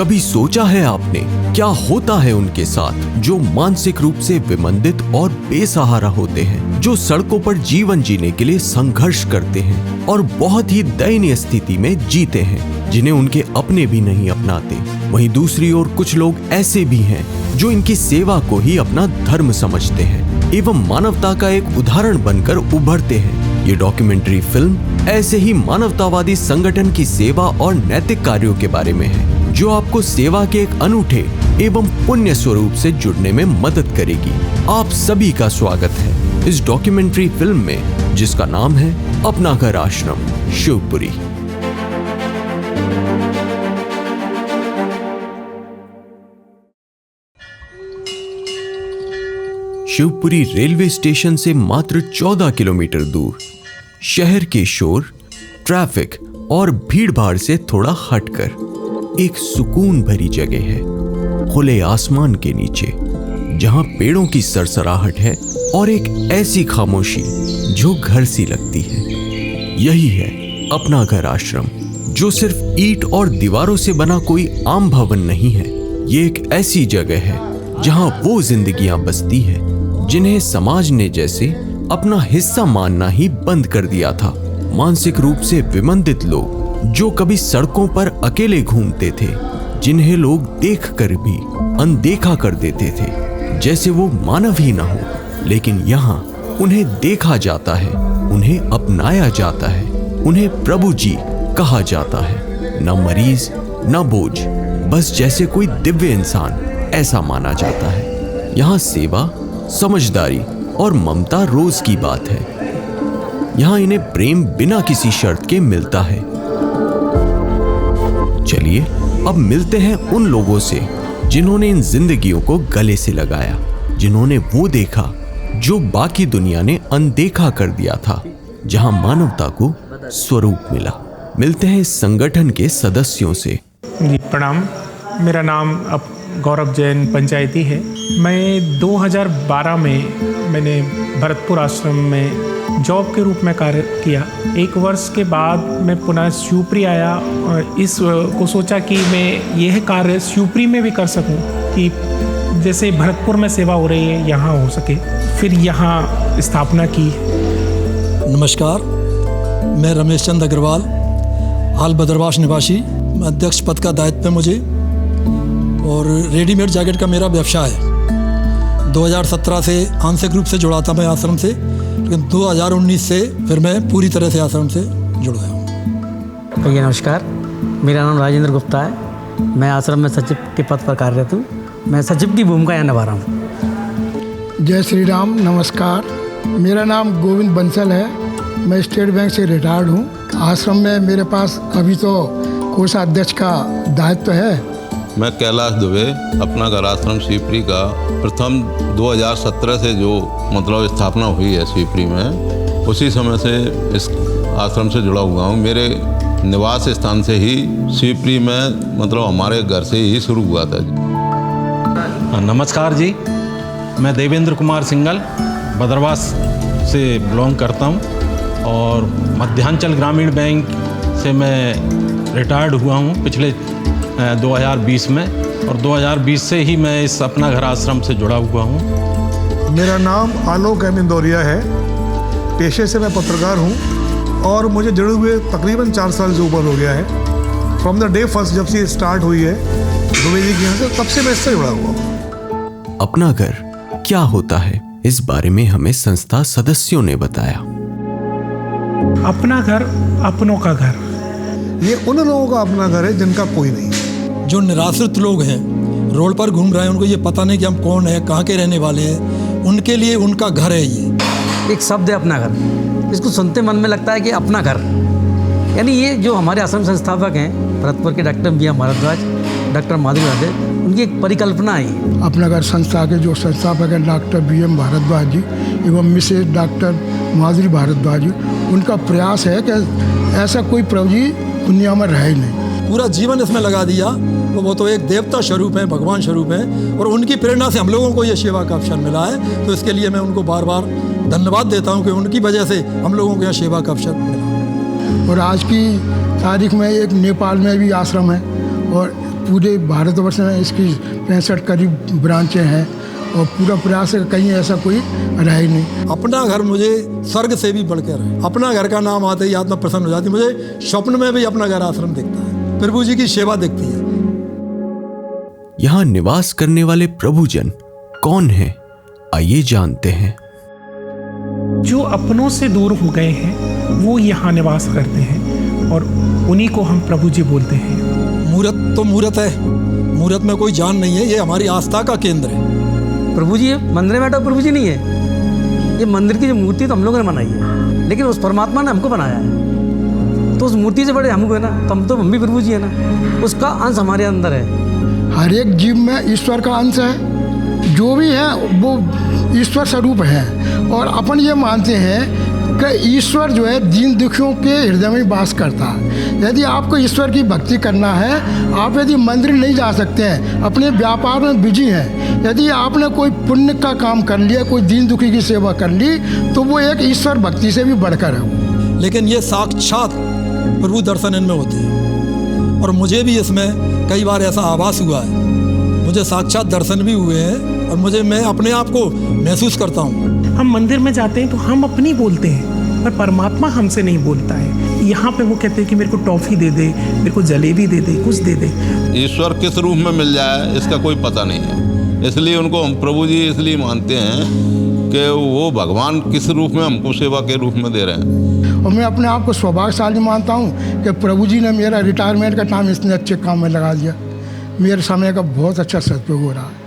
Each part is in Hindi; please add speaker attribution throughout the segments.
Speaker 1: कभी सोचा है आपने क्या होता है उनके साथ जो मानसिक रूप से विमंदित और बेसहारा होते हैं, जो सड़कों पर जीवन जीने के लिए संघर्ष करते हैं और बहुत ही दयनीय स्थिति में जीते हैं, जिन्हें उनके अपने भी नहीं अपनाते। वहीं दूसरी ओर कुछ लोग ऐसे भी हैं जो इनकी सेवा को ही अपना धर्म समझते हैं एवं मानवता का एक उदाहरण बनकर उभरते हैं। ये डॉक्यूमेंट्री फिल्म ऐसे ही मानवतावादी संगठन की सेवा और नैतिक कार्यों के बारे में है, जो आपको सेवा के एक अनूठे एवं पुण्य स्वरूप से जुड़ने में मदद करेगी। आप सभी का स्वागत है इस डॉक्यूमेंट्री फिल्म में, जिसका नाम है अपना घर आश्रम शिवपुरी। शिवपुरी रेलवे स्टेशन से मात्र 14 किलोमीटर दूर, शहर के शोर, ट्रैफिक और भीड़-भाड़ से थोड़ा हटकर एक सुकून भरी जगह है, खुले आसमान के नीचे, जहां पेड़ों की सरसराहट है और एक ऐसी खामोशी जो घर सी लगती है। यही है अपना घर आश्रम, जो सिर्फ ईंट और दीवारों से बना कोई आम भवन नहीं है। ये एक ऐसी जगह है जहां वो जिंदगियां बसती है जिन्हें समाज ने जैसे अपना हिस्सा मानना ही बंद कर दिया था। मानसिक रूप से विमंदित लोग जो कभी सड़कों पर अकेले घूमते थे, जिन्हें लोग देखकर भी अनदेखा कर देते थे, जैसे वो मानव ही ना हो। लेकिन यहाँ उन्हें देखा जाता है, उन्हें अपनाया जाता है, उन्हें प्रभु जी कहा जाता है। न मरीज न बोझ, बस जैसे कोई दिव्य इंसान ऐसा माना जाता है। यहाँ सेवा, समझदारी और ममता रोज की बात है। यहाँ इन्हें प्रेम बिना किसी शर्त के मिलता है। चलिए अब मिलते हैं उन लोगों से जिन्होंने इन जिंदगियों को गले से लगाया, जिन्होंने वो देखा जो बाकी दुनिया ने अनदेखा कर दिया था, जहां मानवता को स्वरूप मिला। मिलते हैं इस संगठन के सदस्यों से।
Speaker 2: जी प्रणाम, मेरा नाम गौरव जैन पंचायती है। मैं 2012 में मैंने भरतपुर आश्रम में जॉब के रूप में कार्य किया। 1 वर्ष के बाद मैं पुनः शिवपुरी आया और इस को सोचा कि मैं यह कार्य शिवपुरी में भी कर सकूं, कि जैसे भरतपुर में सेवा हो रही है यहाँ हो सके। फिर यहाँ स्थापना की।
Speaker 3: नमस्कार, मैं रमेश चंद अग्रवाल, हाल बदरवास निवासी, अध्यक्ष पद का दायित्व है मुझे और रेडीमेड जैकेट का मेरा व्यवसाय है। 2017 से आंशिक रूप से जुड़ा था मैं आश्रम से, लेकिन 2019 से फिर मैं पूरी तरह से आश्रम से जुड़ गया हूँ।
Speaker 4: भैया नमस्कार, मेरा नाम राजेंद्र गुप्ता है। मैं आश्रम में सचिव के पद पर कार्यरत हूँ। मैं सचिव की भूमिका यहाँ निभा रहा हूँ।
Speaker 5: जय श्री राम, नमस्कार, मेरा नाम गोविंद बंसल है। मैं स्टेट बैंक से रिटायर्ड हूँ। आश्रम में मेरे पास अभी तो कोषाध्यक्ष का दायित्व है।
Speaker 6: मैं कैलाश दुबे, अपना घर आश्रम शिवपुरी का प्रथम 2017 से जो मतलब स्थापना हुई है शिवपुरी में, उसी समय से इस आश्रम से जुड़ा हुआ हूँ। मेरे निवास स्थान से ही शिवपुरी में मतलब हमारे घर से ही शुरू हुआ था।
Speaker 7: नमस्कार जी, मैं देवेंद्र कुमार सिंगल बदरवास से बिलोंग करता हूँ और मध्यांचल ग्रामीण बैंक से मैं रिटायर्ड हुआ हूँ पिछले 2020 में, और 2020 से ही मैं इस अपना घर आश्रम से जुड़ा हुआ हूँ।
Speaker 8: मेरा नाम आलोक एम इंदौरिया है। पेशे से मैं पत्रकार हूँ और मुझे जुड़े हुए तकरीबन 4 साल से ऊपर हो गया है। फ्रॉम द डे फर्स्ट जब से स्टार्ट हुई है दुबे जी के यहाँ से, तब से मैं इससे जुड़ा हुआ हूँ।
Speaker 1: अपना घर क्या होता है, इस बारे में हमें संस्था सदस्यों ने बताया।
Speaker 2: अपना घर अपनों का घर,
Speaker 8: ये उन लोगों का अपना घर है जिनका कोई नहीं।
Speaker 3: जो निराश्रित लोग हैं, रोड पर घूम रहे हैं, उनको ये पता नहीं कि हम कौन है, कहाँ के रहने वाले हैं, उनके लिए उनका घर है। ये
Speaker 4: एक शब्द है अपना घर, इसको सुनते मन में लगता है कि अपना घर, यानी ये जो हमारे आश्रम संस्थापक हैं भरतपुर के doctor B M Bharadwaj, doctor Madhuri Radhe, उनकी एक परिकल्पना है।
Speaker 5: अपना घर संस्था के जो संस्थापक हैं डॉक्टर बी एम भारद्वाज जी एवं मिसेज डॉक्टर माधुरी भारद्वाज जी, उनका प्रयास है कि ऐसा कोई प्रभु जी दुनिया में रहे नहीं।
Speaker 3: पूरा जीवन इसमें लगा दिया। वो तो एक देवता स्वरूप है, भगवान स्वरूप है, और उनकी प्रेरणा से हम लोगों को ये सेवा का अवसर मिला है। तो इसके लिए मैं उनको बार बार धन्यवाद देता हूँ कि उनकी वजह से हम लोगों को यहाँ सेवा का अवसर मिला।
Speaker 5: और आज की तारीख में एक नेपाल में भी आश्रम है और पूरे भारतवर्ष में इसकी 65 करीब ब्रांचें हैं और पूरा प्रयास है कहीं ऐसा कोई रहे ही नहीं।
Speaker 3: अपना घर मुझे स्वर्ग से भी बढ़कर है। अपना घर का नाम आते ही आत्मा प्रसन्न हो जाती है। मुझे स्वप्न में भी अपना घर आश्रम दिखता है, प्रभु जी की सेवा दिखती है।
Speaker 1: यहाँ निवास करने वाले प्रभुजन कौन हैं? आइए जानते हैं।
Speaker 2: जो अपनों से दूर हो गए हैं वो यहाँ निवास करते हैं और उन्हीं को हम प्रभु जी बोलते हैं।
Speaker 3: मूर्त तो मूर्त है, मूर्त में कोई जान नहीं है। ये हमारी आस्था का केंद्र है।
Speaker 4: प्रभु जी मंदिर में बैठा प्रभु जी नहीं है। ये मंदिर की जो मूर्ति तो हम लोगों ने बनाई है, लेकिन उस परमात्मा ने हमको बनाया है, तो उस मूर्ति से बड़े हमको है ना, तो हम भी प्रभु जी है ना, उसका अंश हमारे अंदर है।
Speaker 5: हर एक जीव में ईश्वर का अंश है। जो भी है वो ईश्वर स्वरूप है और अपन ये मानते हैं कि ईश्वर जो है दीन दुखियों के हृदय में वास करता है। यदि आपको ईश्वर की भक्ति करना है, आप यदि मंदिर नहीं जा सकते हैं, अपने व्यापार में बिजी हैं, यदि आपने कोई पुण्य का काम कर लिया, कोई दीन दुखी की सेवा कर ली, तो वो एक ईश्वर भक्ति से भी बढ़कर है।
Speaker 3: लेकिन ये साक्षात प्रभु दर्शन इनमें होते हैं और मुझे भी इसमें कई बार ऐसा आभास हुआ है। मुझे साक्षात दर्शन भी हुए हैं और मैं अपने आप को महसूस करता हूँ।
Speaker 2: हम मंदिर में जाते हैं तो हम अपनी बोलते हैं, पर परमात्मा हमसे नहीं बोलता है। यहाँ पे वो कहते हैं कि मेरे को टॉफ़ी दे दे, मेरे को जलेबी दे दे, कुछ दे दे।
Speaker 6: ईश्वर किस रूप में मिल जाए इसका कोई पता नहीं है, इसलिए उनको हम प्रभु जी इसलिए मानते हैं कि वो भगवान किस रूप में हमको सेवा के रूप में दे रहे हैं।
Speaker 5: और मैं अपने आप को सौभाग्यशाली मानता हूँ कि प्रभु जी ने मेरा रिटायरमेंट का टाइम इतने अच्छे काम में लगा दिया। मेरे समय का बहुत अच्छा सदुपयोग हो रहा है।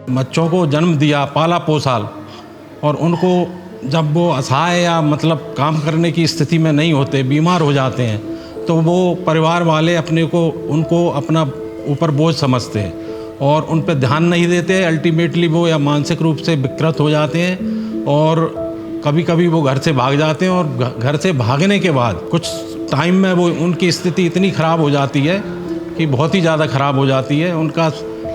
Speaker 7: बच्चों को जन्म दिया, पाला पोसा और उनको जब वो असहाय या मतलब काम करने की स्थिति में नहीं होते, बीमार हो जाते हैं, तो वो परिवार वाले उनको अपना ऊपर बोझ समझते हैं और उन पर ध्यान नहीं देते। अल्टीमेटली वो या मानसिक रूप से विकृत हो जाते हैं और कभी कभी वो घर से भाग जाते हैं और घर से भागने के बाद कुछ टाइम में वो उनकी स्थिति इतनी ख़राब हो जाती है कि बहुत ही ज़्यादा ख़राब हो जाती है। उनका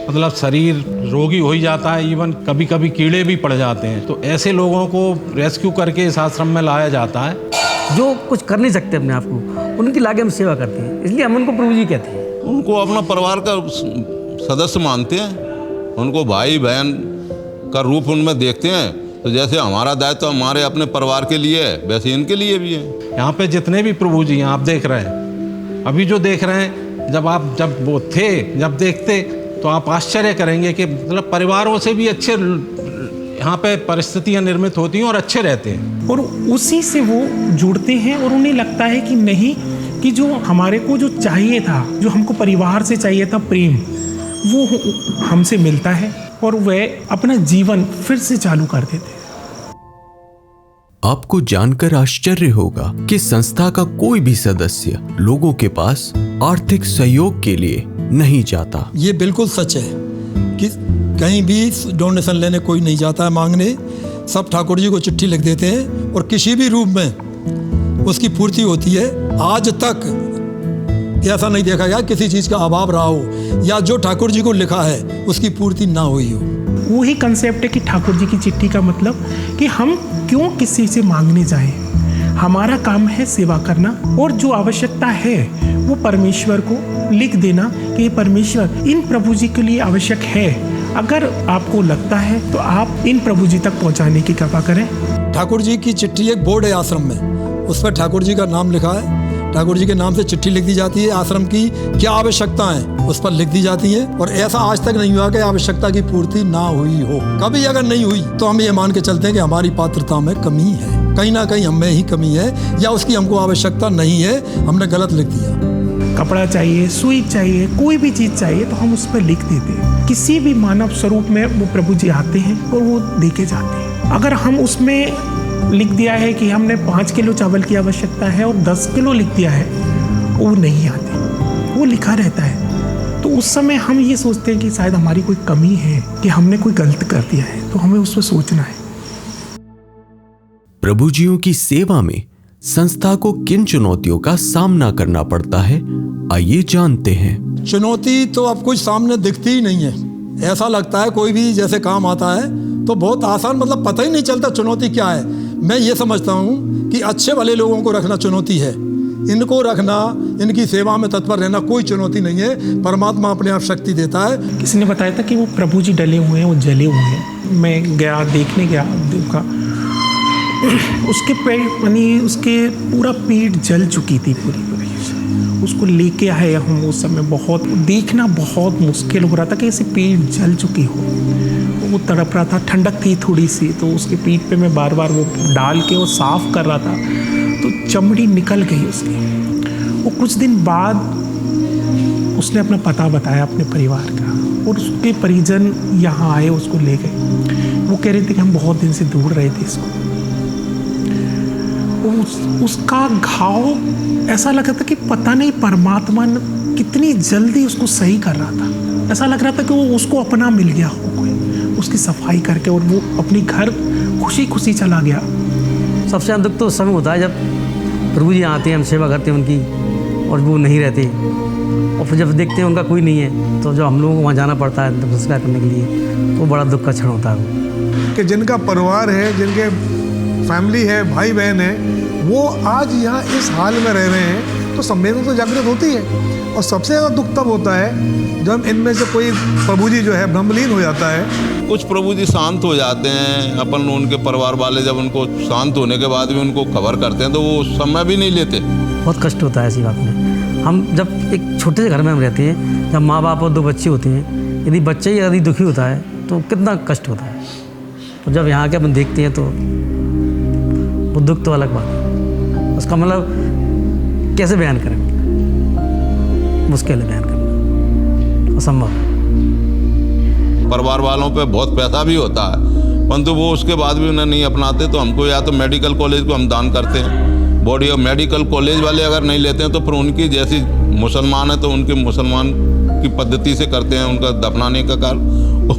Speaker 7: मतलब शरीर रोगी हो ही जाता है, इवन कभी कभी कीड़े भी पड़ जाते हैं। तो ऐसे लोगों को रेस्क्यू करके इस आश्रम में लाया जाता है।
Speaker 4: जो कुछ कर नहीं सकते अपने आप को, उनकी लाके हम सेवा करते हैं, इसलिए हम उनको प्रभु जी कहते हैं।
Speaker 6: उनको अपना परिवार का सदस्य मानते हैं, उनको भाई बहन का रूप उनमें देखते हैं। तो जैसे हमारा दायित्व हमारे अपने परिवार के लिए है, वैसे इनके लिए भी है।
Speaker 7: यहाँ पे जितने भी प्रभु जी हैं आप देख रहे हैं, अभी जो देख रहे हैं, जब वो थे, जब देखते तो आप आश्चर्य करेंगे कि मतलब परिवारों से भी अच्छे यहाँ पे परिस्थितियाँ निर्मित होती हैं और अच्छे रहते हैं।
Speaker 2: और उसी से वो जुड़ते हैं और उन्हें लगता है कि नहीं, कि जो हमारे को जो चाहिए था, जो हमको परिवार से चाहिए था प्रेम, वो हमसे मिलता है और वह अपना जीवन फिर से चालू कर देते हैं।
Speaker 1: आपको जानकर आश्चर्य होगा कि संस्था का कोई भी सदस्य लोगों के पास आर्थिक सहयोग के लिए नहीं जाता।
Speaker 3: ये बिल्कुल सच है कि कहीं भी डोनेशन लेने कोई नहीं जाता है मांगने। सब ठाकुर जी को चिट्ठी लिख देते हैं और किसी भी रूप में उसकी पूर्ति होती है। आज तक ऐसा नहीं देखा गया किसी चीज़ का अभाव रहा हो या जो ठाकुर जी को लिखा है उसकी पूर्ति ना हुई हो।
Speaker 2: वही कंसेप्ट है कि ठाकुर जी की चिट्ठी का मतलब कि हम क्यों किसी से मांगने जाएं। हमारा काम है सेवा करना और जो आवश्यकता है वो परमेश्वर को लिख देना कि परमेश्वर इन प्रभु जी के लिए आवश्यक है। अगर आपको लगता है तो आप इन प्रभु जी तक पहुंचाने की कृपा करें।
Speaker 3: ठाकुर जी की चिट्ठी एक बोर्ड है आश्रम में, उस पर ठाकुर जी का नाम लिखा है। ठाकुर जी के नाम से चिट्ठी लिख दी जाती है। आश्रम की क्या आवश्यकताएं उस पर लिख दी जाती हैं और ऐसा आज तक नहीं हुआ कि आवश्यकता की पूर्ति ना हुई हो। कभी अगर नहीं हुई तो हम ये मान के चलते हैं कि हमारी पात्रता में कमी है, कहीं ना कहीं हमें ही कमी है या उसकी हमको आवश्यकता नहीं है, हमने गलत लिख दिया।
Speaker 2: कपड़ा चाहिए, सुई चाहिए, कोई भी चीज़ चाहिए तो हम उस पर लिख देते हैं। किसी भी मानव स्वरूप में वो प्रभु जी आते हैं और वो देके जाते हैं। अगर हम उसमें लिख दिया है कि हमने 5 किलो चावल की आवश्यकता है और 10 किलो लिख दिया है, वो नहीं आते, वो लिखा रहता है। तो उस समय हम ये सोचते हैं कि शायद हमारी कोई कमी है, कि हमने कोई गलत कर दिया है, तो हमें उस पर सोचना है।
Speaker 1: प्रभुजियों की सेवा में संस्था को किन चुनौतियों का सामना करना पड़ता है, आइए जानते हैं।
Speaker 3: चुनौती तो अब कुछ सामने दिखती ही नहीं है। ऐसा लगता है कोई भी जैसे काम आता है तो बहुत आसान, मतलब पता ही नहीं चलता चुनौती क्या है। मैं ये समझता हूँ कि अच्छे भले लोगों को रखना चुनौती है, इनको रखना, इनकी सेवा में तत्पर रहना कोई चुनौती नहीं है। परमात्मा अपने आप शक्ति देता है।
Speaker 2: किसी ने बताया था कि वो प्रभु जी डले हुए हैं, वो जले हुए हैं। मैं गया, देखने गया, देखा उसके पेट यानी उसके पूरा पेट जल चुकी थी पूरी। उसको लेके आए हम उस समय, बहुत देखना बहुत मुश्किल हो रहा था कि ऐसे पेट जल चुकी हो। वो तड़प रहा था, ठंडक थी थोड़ी सी, तो उसके पीठ पे मैं बार बार वो डाल के वो साफ़ कर रहा था, तो चमड़ी निकल गई उसकी। वो कुछ दिन बाद उसने अपना पता बताया अपने परिवार का, और उसके परिजन यहाँ आए, उसको ले गए। वो कह रहे थे कि हम बहुत दिन से ढूंढ रहे थे इसको। उसका घाव ऐसा लग रहा था कि पता नहीं परमात्मा ने कितनी जल्दी उसको सही कर रहा था। ऐसा लग रहा था कि वो उसको अपना मिल गया हो कोई, उसकी सफाई करके, और वो अपने घर खुशी खुशी चला गया।
Speaker 4: सबसे ज़्यादा दुख तो उस समय होता है जब प्रभु जी आते हैं, हम सेवा करते हैं उनकी, और वो नहीं रहते, और फिर जब देखते हैं उनका कोई नहीं है, तो जब हम लोगों को वहाँ जाना पड़ता है नमस्कार करने के लिए, तो बड़ा दुख का क्षण होता है।
Speaker 8: कि जिनका परिवार है, जिनके फैमिली है, भाई बहन है, वो आज यहाँ इस हाल में रह रहे हैं, तो संवेदना तो जागृत होती है। और सबसे ज़्यादा दुख तब होता है जब इनमें से कोई प्रभु जी जो है ब्रह्मलीन हो जाता है।
Speaker 6: कुछ प्रभु जी शांत हो जाते हैं, अपन उनके परिवार वाले जब उनको शांत होने के बाद भी उनको खबर करते हैं, तो वो समय भी नहीं लेते।
Speaker 4: बहुत कष्ट होता है ऐसी बात में। हम जब एक छोटे से घर में हम रहते हैं, जब माँ बाप और 2 बच्चे होते हैं, यदि बच्चा ही यदि दुखी होता है तो कितना कष्ट होता है। तो जब यहाँ के अपन देखते हैं तो वो दुख तो अलग बात है। उसका मतलब कैसे बयान करेंगे, मुश्किल है बयान करना, असंभव।
Speaker 6: परिवार वालों पे बहुत पैसा भी होता है, परंतु वो उसके बाद भी उन्हें नहीं अपनाते, तो हमको या तो मेडिकल कॉलेज को हम दान करते हैं, बॉडी ऑफ मेडिकल कॉलेज वाले अगर नहीं लेते हैं तो फिर उनकी जैसी मुसलमान है तो उनके मुसलमान की पद्धति से करते हैं उनका दफनाने का कार्य,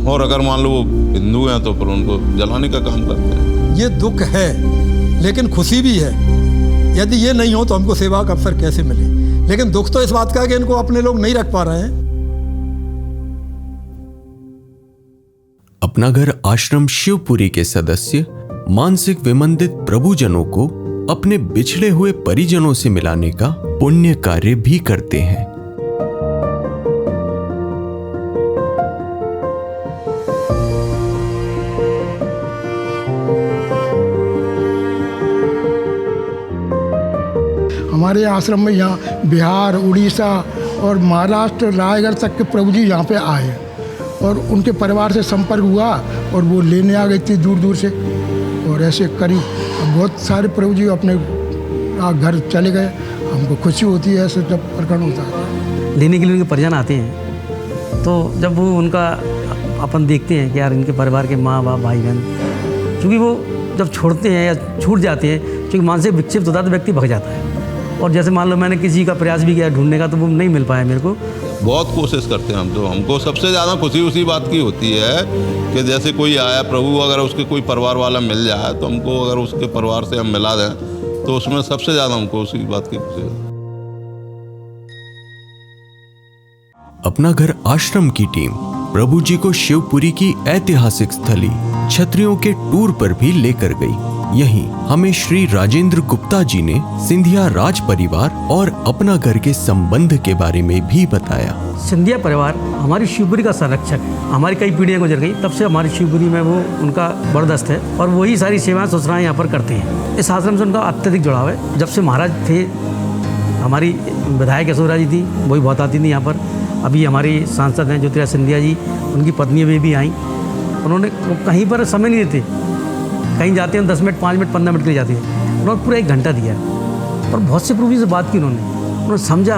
Speaker 6: और अगर मान लो वो हिंदू हैं तो फिर उनको जलाने का काम करते हैं।
Speaker 3: ये दुख है, लेकिन खुशी भी है। यदि ये नहीं हो तो हमको सेवा का अवसर कैसे मिले। लेकिन दुख तो इस बात का है कि इनको अपने लोग नहीं रख पा रहे हैं।
Speaker 1: अपना घर आश्रम शिवपुरी के सदस्य मानसिक विमंदित प्रभुजनों को अपने बिछड़े हुए परिजनों से मिलाने का पुण्य कार्य भी करते हैं।
Speaker 5: हमारे आश्रम में यहाँ बिहार, उड़ीसा और महाराष्ट्र, रायगढ़ तक के प्रभु जी यहाँ पे आए, और उनके परिवार से संपर्क हुआ, और वो लेने आ गई थी दूर दूर से, और ऐसे करीब बहुत सारे प्रभु जी अपने घर चले गए। हमको खुशी होती है ऐसे जब प्रकरण होता है।
Speaker 4: लेने के लिए उनके परिजन आते हैं, तो जब वो उनका अपन देखते हैं कि यार इनके परिवार के माँ बाप, भाई बहन, क्योंकि वो जब छोड़ते हैं या छूट जाते हैं, क्योंकि मानसिक विक्षिप्त होता है तो व्यक्ति भग जाता है। और जैसे मान लो मैंने किसी का प्रयास भी किया ढूंढने का, तो वो नहीं मिल पाया मेरे को।
Speaker 6: बहुत कोशिश करते हैं हम तो। हमको सबसे ज़्यादा खुशी उसी बात की होती है कि जैसे कोई आया प्रभु, अगर उसके कोई परिवार वाला मिल जाए तो हमको, अगर उसके परिवार से हम मिला दें तो उसमें सबसे ज़्यादा हमको उसी बात की खुशी है।
Speaker 1: अपना घर आश्रम की टीम प्रभु जी को शिवपुरी की ऐतिहासिक स्थली छत्रियों के टूर पर भी लेकर गई। यहीं हमें श्री राजेंद्र गुप्ता जी ने सिंधिया राज परिवार और अपना घर के संबंध के बारे में भी बताया।
Speaker 4: सिंधिया परिवार हमारी शिवपुरी का संरक्षक है। हमारी कई पीढ़ियां गुजर गई, तब से हमारी शिवपुरी में वो उनका बरदस्त है, और वही सारी सेवाएं ससुराएं यहाँ पर करते हैं। इस आश्रम से उनका अत्यधिक जुड़ाव है। जब से महाराज थे, हमारी विधायक यशोधरा जी थी, वही बहुत आती थी यहाँ पर। अभी हमारी सांसद हैं ज्योतिराज सिंधिया जी, उनकी पत्नी भी आई। उन्होंने कहीं पर समय नहीं देते, कहीं जाते हैं 10 मिनट, 5 मिनट, 15 मिनट के लिए जाते हैं, उन्होंने पूरा 1 घंटा दिया। और बहुत से प्रभु जी से बात की उन्होंने समझा,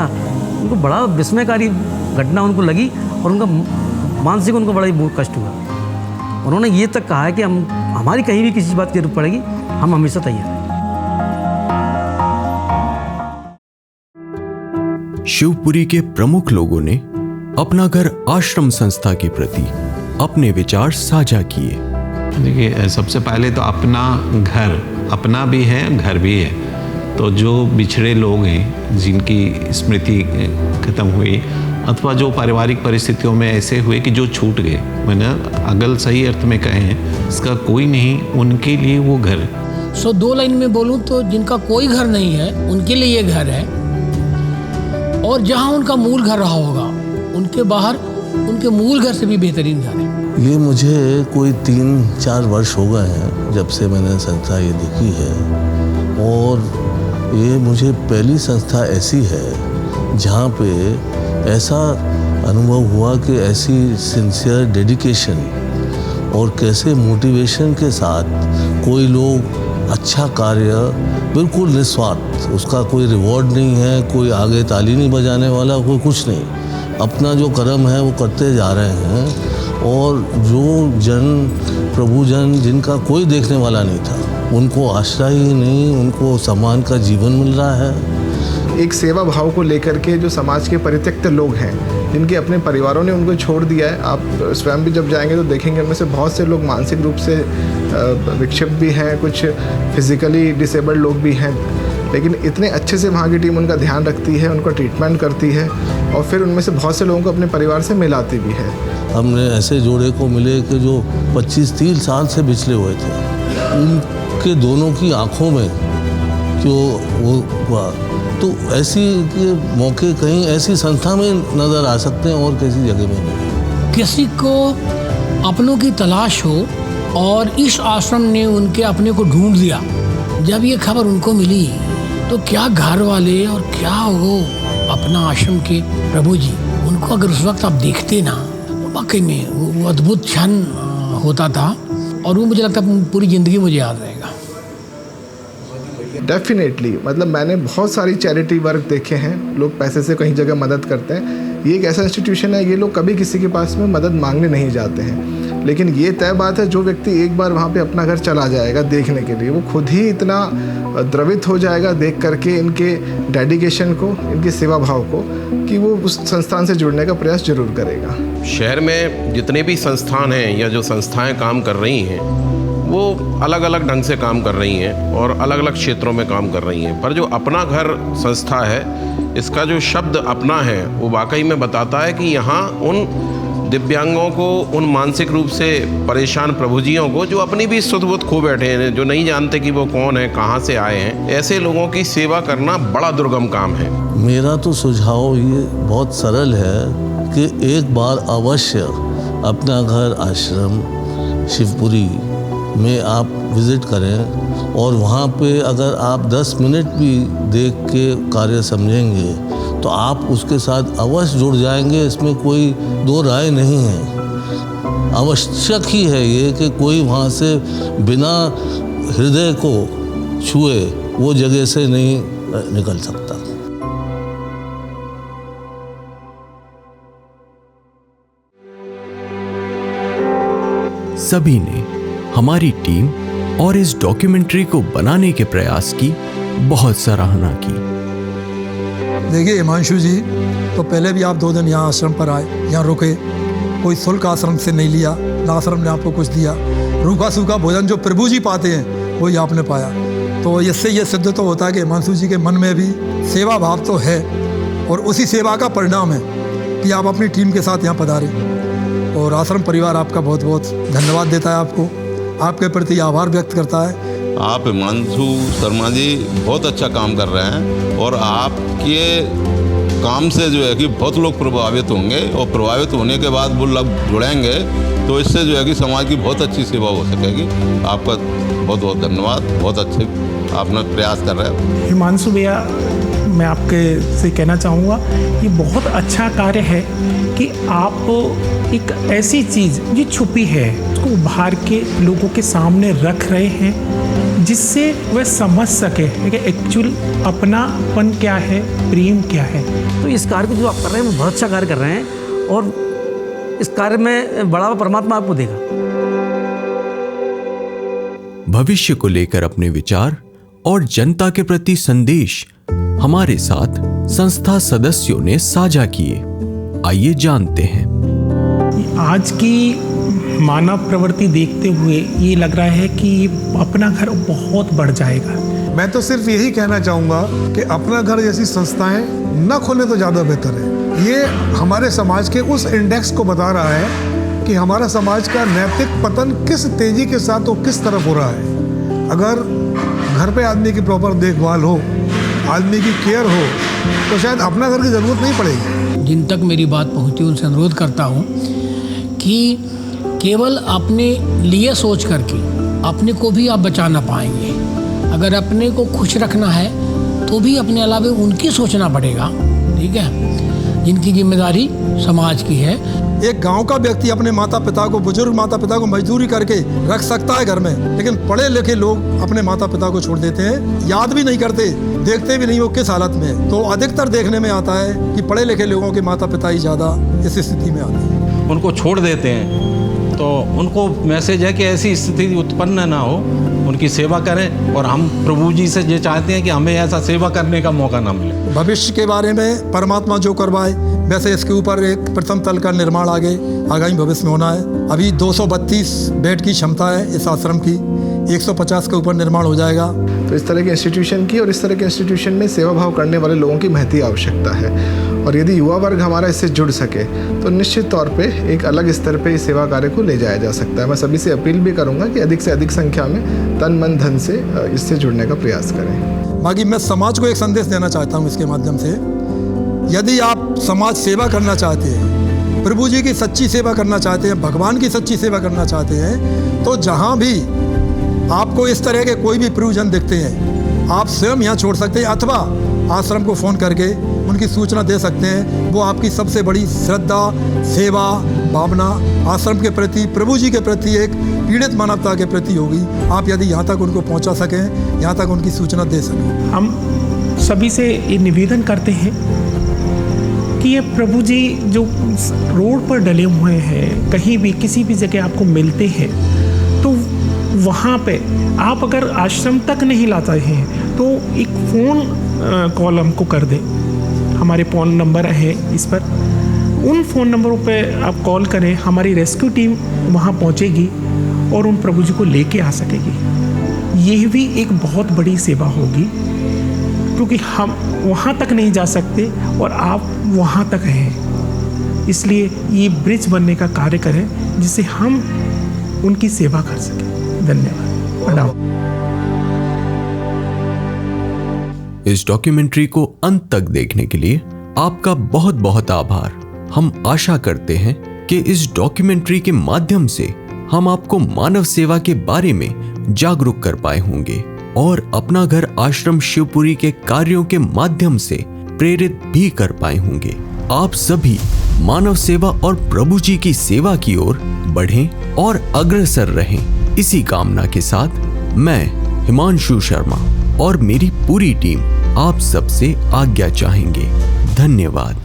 Speaker 4: उनको बड़ा विस्मयकारी घटना उनको लगी, और उनका मानसिक उनको बड़ा ही कष्ट हुआ। उन्होंने ये तक कहा है कि हमारी कहीं भी किसी बात की जरूरत पड़ेगी, हम हमेशा तैयार हैं।
Speaker 1: शिवपुरी के प्रमुख लोगों ने अपना घर आश्रम संस्था के प्रति अपने विचार साझा किए।
Speaker 9: देखिए, सबसे पहले तो अपना घर अपना भी है, घर भी है। तो जो बिछड़े लोग हैं, जिनकी स्मृति खत्म हुई, अथवा जो पारिवारिक परिस्थितियों में ऐसे हुए कि जो छूट गए, मैंने अगल सही अर्थ में कहे हैं, इसका कोई नहीं, उनके लिए वो घर
Speaker 10: सो 2 लाइन में बोलूँ तो जिनका कोई घर नहीं है उनके लिए ये घर है, और जहाँ उनका मूल घर रहा होगा उनके बाहर उनके मूल घर से भी बेहतरीन घर है।
Speaker 11: ये मुझे कोई 3-4 वर्ष हो गए हैं जब से मैंने संस्था ये देखी है, और ये मुझे पहली संस्था ऐसी है जहाँ पे ऐसा अनुभव हुआ कि ऐसी सिंसियर डेडिकेशन और कैसे मोटिवेशन के साथ कोई लोग अच्छा कार्य बिल्कुल निस्वार्थ, उसका कोई रिवॉर्ड नहीं है, कोई आगे ताली नहीं बजाने वाला, कोई कुछ नहीं, अपना जो कर्म है वो करते जा रहे हैं। और जो जन प्रभु जन जिनका कोई देखने वाला नहीं था, उनको आश्रय ही नहीं, उनको सम्मान का जीवन मिल रहा है।
Speaker 12: एक सेवा भाव को लेकर के जो समाज के परित्यक्त लोग हैं, जिनके अपने परिवारों ने उनको छोड़ दिया है, आप स्वयं भी जब जाएंगे तो देखेंगे उनमें से बहुत से लोग मानसिक रूप से विक्षिप्त भी हैं, कुछ फिजिकली डिसेबल्ड लोग भी हैं, लेकिन इतने अच्छे से वहाँ की टीम उनका ध्यान रखती है, उनका ट्रीटमेंट करती है, और फिर उनमें से बहुत से लोगों को अपने परिवार से मिलाती भी है। हमने ऐसे जोड़े को मिले कि जो 25-30 साल से बिछड़े हुए थे, उनके दोनों की आंखों में जो वो हुआ, तो ऐसी के मौके कहीं ऐसी संस्था में नज़र आ सकते हैं और किसी जगह में नहीं।
Speaker 10: किसी को अपनों की तलाश हो और इस आश्रम ने उनके अपने को ढूंढ दिया, जब ये खबर उनको मिली तो क्या घर वाले और क्या वो अपना आश्रम के प्रभु जी, उनको अगर उस वक्त आप देखते ना, वाकई में वो अद्भुत क्षण होता था, और वो मुझे लगता है पूरी ज़िंदगी मुझे याद रहेगा।
Speaker 12: डेफिनेटली, मतलब मैंने बहुत सारी चैरिटी वर्क देखे हैं, लोग पैसे से कहीं जगह मदद करते हैं। ये एक ऐसा इंस्टीट्यूशन है, ये लोग कभी किसी के पास में मदद मांगने नहीं जाते हैं, लेकिन ये तय बात है जो व्यक्ति एक बार वहाँ पे अपना घर चला जाएगा देखने के लिए, वो खुद ही इतना द्रवित हो जाएगा देख करके इनके डेडिकेशन को, इनके सेवा भाव को, कि वो उस संस्थान से जुड़ने का प्रयास जरूर करेगा।
Speaker 13: शहर में जितने भी संस्थान हैं या जो संस्थाएं काम कर रही हैं, वो अलग अलग ढंग से काम कर रही हैं और अलग अलग क्षेत्रों में काम कर रही हैं, पर जो अपना घर संस्था है, इसका जो शब्द अपना है वो वाकई में बताता है कि यहाँ उन दिव्यांगों को, उन मानसिक रूप से परेशान प्रभुजियों को, जो अपनी भी सुध बुध खो बैठे हैं, जो नहीं जानते कि वो कौन है, कहाँ से आए हैं, ऐसे लोगों की सेवा करना बड़ा दुर्गम काम है।
Speaker 11: मेरा तो सुझाव ये बहुत सरल है कि एक बार अवश्य अपना घर आश्रम शिवपुरी में आप विज़िट करें, और वहाँ पे अगर आप 10 मिनट भी देख के कार्य समझेंगे तो आप उसके साथ अवश्य जुड़ जाएंगे, इसमें कोई दो राय नहीं है। आवश्यक ही है ये कि कोई वहाँ से बिना हृदय को छुए वो जगह से नहीं निकल सकता।
Speaker 1: सभी ने हमारी टीम और इस डॉक्यूमेंट्री को बनाने के प्रयास की बहुत सराहना की।
Speaker 3: देखिए हिमांशु जी, तो पहले भी आप 2 दिन यहाँ आश्रम पर आए, यहाँ रुके, कोई शुल्क आश्रम से नहीं लिया, ना आश्रम ने आपको कुछ दिया, रूखा सूखा भोजन जो प्रभु जी पाते हैं वही आपने पाया। तो इससे ये सिद्ध तो होता है कि हिमांशु जी के मन में भी सेवा भाव तो है, और उसी सेवा का परिणाम है कि आप अपनी टीम के साथ यहाँ पधारे। और आश्रम परिवार आपका बहुत बहुत धन्यवाद देता है, आपको आपके प्रति आभार व्यक्त करता है।
Speaker 6: आप हिमांशु शर्मा जी बहुत अच्छा काम कर रहे हैं, और आपके काम से जो है कि बहुत लोग प्रभावित होंगे, और प्रभावित होने के बाद वो लोग जुड़ेंगे, तो इससे जो है कि समाज की बहुत अच्छी सेवा हो सकेगी। आपका बहुत बहुत धन्यवाद, बहुत अच्छे आपने प्रयास कर रहे हैं।
Speaker 2: हिमांशु भैया, मैं आपके से कहना चाहूँगा ये बहुत अच्छा कार्य है कि आप एक ऐसी चीज़ जो छुपी है उसको उभार के लोगों के सामने रख रहे हैं, जिससे वह समझ सके कि एक्चुअल अपनापन क्या है, प्रेम क्या है।
Speaker 4: तो इस कार्य को जो आप कर रहे हैं वो बहुत अच्छा कार्य कर रहे हैं, और इस कार्य में बढ़ावा परमात्मा आपको देगा।
Speaker 1: भविष्य को लेकर अपने विचार और जनता के प्रति संदेश हमारे साथ संस्था सदस्यों ने साझा किए। आइए जानते हैं।
Speaker 2: आज की मानव प्रवृत्ति देखते हुए ये लग रहा है कि अपना घर बहुत बढ़ जाएगा।
Speaker 8: मैं तो सिर्फ यही कहना चाहूँगा कि अपना घर जैसी संस्थाएं न खोलें तो ज़्यादा बेहतर है। ये हमारे समाज के उस इंडेक्स को बता रहा है कि हमारा समाज का नैतिक पतन किस तेजी के साथ और किस तरफ हो रहा है। अगर घर पे आदमी की प्रॉपर देखभाल हो, आदमी की केयर हो, तो शायद अपना घर की ज़रूरत नहीं पड़ेगी।
Speaker 10: जिन तक मेरी बात पहुंची उनसे अनुरोध करता हूं कि केवल अपने लिए सोच करके अपने को भी आप बचा ना पाएंगे। अगर अपने को खुश रखना है तो भी अपने अलावा उनकी सोचना पड़ेगा, ठीक है, जिनकी जिम्मेदारी समाज की है।
Speaker 3: एक गांव का व्यक्ति अपने माता पिता को, बुजुर्ग माता पिता को मजदूरी करके रख सकता है घर में, लेकिन पढ़े लिखे लोग अपने माता पिता को छोड़ देते हैं, याद भी नहीं करते, देखते भी नहीं वो किस हालत में है। तो अधिकतर देखने में आता है कि पढ़े लिखे लोगों के माता पिता ही ज़्यादा इस स्थिति में आते हैं।
Speaker 7: उनको छोड़ देते हैं, तो उनको मैसेज है कि ऐसी स्थिति उत्पन्न ना हो, उनकी सेवा करें। और हम प्रभु जी से ये चाहते हैं कि हमें ऐसा सेवा करने का मौका ना मिले।
Speaker 3: भविष्य के बारे में परमात्मा जो करवाए, वैसे इसके ऊपर एक प्रथम तल का निर्माण आगामी भविष्य में होना है। अभी 232 बेड की क्षमता है इस आश्रम की, 150 के ऊपर निर्माण हो जाएगा।
Speaker 12: तो इस तरह के इंस्टीट्यूशन की और इस तरह के इंस्टीट्यूशन में सेवा भाव करने वाले लोगों की महती आवश्यकता है। और यदि युवा वर्ग हमारा इससे जुड़ सके तो निश्चित तौर पे एक अलग स्तर पे इस सेवा कार्य को ले जाया जा सकता है। मैं सभी से अपील भी करूंगा कि अधिक से अधिक संख्या में तन मन धन से इससे जुड़ने का प्रयास करें।
Speaker 3: बाकी मैं समाज को एक संदेश देना चाहता हूँ इसके माध्यम से। यदि आप समाज सेवा करना चाहते हैं, प्रभु जी की सच्ची सेवा करना चाहते हैं, भगवान की सच्ची सेवा करना चाहते हैं, तो जहाँ भी आपको इस तरह के कोई भी प्रयोजन दिखते हैं, आप स्वयं यहाँ छोड़ सकते हैं अथवा आश्रम को फ़ोन करके उनकी सूचना दे सकते हैं। वो आपकी सबसे बड़ी श्रद्धा, सेवा, भावना आश्रम के प्रति, प्रभु जी के प्रति, एक पीड़ित मानवता के प्रति होगी। आप यदि यहाँ तक उनको पहुँचा सकें, यहाँ तक उनकी सूचना दे सकें।
Speaker 2: हम सभी से ये निवेदन करते हैं कि ये प्रभु जी जो रोड पर डले हुए हैं, कहीं भी किसी भी जगह आपको मिलते हैं, तो वहाँ पे आप अगर आश्रम तक नहीं लाते हैं तो एक फ़ोन कॉल हमको कर दें। हमारे फ़ोन नंबर है इस पर, उन फ़ोन नंबरों पे आप कॉल करें, हमारी रेस्क्यू टीम वहाँ पहुँचेगी और उन प्रभु जी को लेके आ सकेगी। ये भी एक बहुत बड़ी सेवा होगी, क्योंकि हम वहाँ तक नहीं जा सकते और आप वहाँ तक हैं। इसलिए ये ब्रिज बनने का कार्य करें जिससे हम उनकी सेवा कर सकें। धन्यवाद। प्रणाम।
Speaker 1: इस डॉक्यूमेंट्री को अंत तक देखने के लिए आपका बहुत बहुत आभार। हम आशा करते हैं कि इस डॉक्यूमेंट्री के माध्यम से हम आपको मानव सेवा के बारे में जागरूक कर पाए होंगे और अपना घर आश्रम शिवपुरी के कार्यों के माध्यम से प्रेरित भी कर पाए होंगे। आप सभी मानव सेवा और प्रभु जी की सेवा की ओर बढ़ें और अग्रसर रहें। इसी कामना के साथ मैं हिमांशु शर्मा और मेरी पूरी टीम आप सबसे आज्ञा चाहेंगे। धन्यवाद।